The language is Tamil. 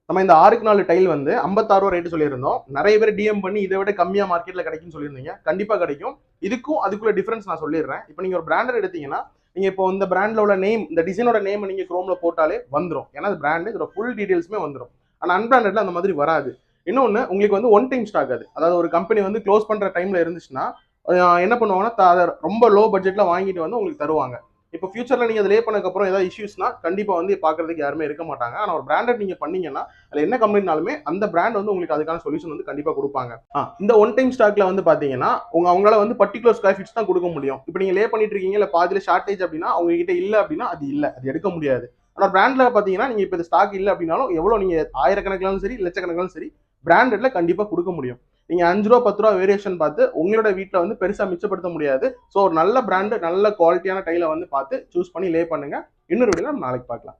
நம்ம இந்த 6க்கு 4 டைல் வந்து 56 ரூபா ரேட்டு சொல்லியிருந்தோம். நிறைய பேர் டிஎம் பண்ணி இதை விட கம்மியா மார்க்கெட்ல கிடைக்கும்னு சொல்லியிருந்தீங்க. கண்டிப்பா கிடைக்கும். இதுக்கும் அதுக்குள்ள டிஃபரன்ஸ் நான் சொல்லிடுறேன். இப்போ நீங்க ஒரு பிராண்டட் எடுத்தீங்கன்னா நீங்க இப்போ இந்த பிராண்ட்ல உள்ள நேம், இந்த டிசைனோட நேம் நீங்க குரோம்ல போட்டாலே வந்துடும். ஏன்னா அது பிராண்ட், இதோட ஃபுல் டீடைல்ஸுமே வந்துடும். ஆனா அன்பிராண்டட்ல அந்த மாதிரி வராது. இன்னொன்னு, உங்களுக்கு வந்து ஒன் டைம் ஸ்டாக். அதாவது ஒரு கம்பெனி வந்து க்ளோஸ் பண்ற டைம்ல இருந்துச்சுன்னா என்ன பண்ணுவாங்கன்னா ரொம்ப லோ பட்ஜெட்ல வாங்கிட்டு வந்து உங்களுக்கு தருவாங்க. இப்போ ஃபியூச்சர்ல நீங்க லே பண்ணதுக்கப்புறம் ஏதாவது இஷ்யூஸ்னா கண்டிப்பா வந்து பாக்குறதுக்கு யாருமே இருக்க மாட்டாங்க. ஆனா ஒரு பிராண்டட் நீங்க பண்ணீங்கன்னா அதுல என்ன கம்பெனினாலுமே அந்த பிராண்ட் வந்து உங்களுக்கு அதுக்கான சொல்யூஷன் வந்து கண்டிப்பா கொடுப்பாங்க. இந்த ஒன் டைம் ஸ்டாக்ல வந்து பாத்தீங்கன்னா அவங்களால வந்து பர்டிகுலர் ஸ்கொயர் ஃபீட்ஸ் தான் கொடுக்க முடியும். இப்போ நீங்க லே பண்ணிட்டு இருக்கீங்க, இல்ல பாதியில ஷார்டேஜ் அப்படின்னா அவங்க கிட்ட இல்ல அப்படின்னா அது இல்ல, அது எடுக்க முடியாது. ஆனா பிராண்ட்ல பாத்தீங்கன்னா நீங்க இப்போ ஸ்டாக் இல்ல அப்படின்னாலும் எவ்வளவு நீங்க ஆயிரக்கணக்கிலும் சரி லட்சக்கணக்கிலும் சரி பிராண்டட்ல கண்டிப்பா கொடுக்க முடியும். நீங்க 5 ரூபா 10 ரூபா வேரியேஷன் பார்த்து உங்களோட வீட்டில் வந்து பெருசா மிச்சப்படுத்த முடியாது. ஸோ ஒரு நல்ல பிராண்டு, நல்ல குவாலிட்டியான டைல வந்து பார்த்து சூஸ் பண்ணி லே பண்ணுங்க. இன்னொரு வீடியோல நம்ம நாளைக்கு பார்க்கலாம்.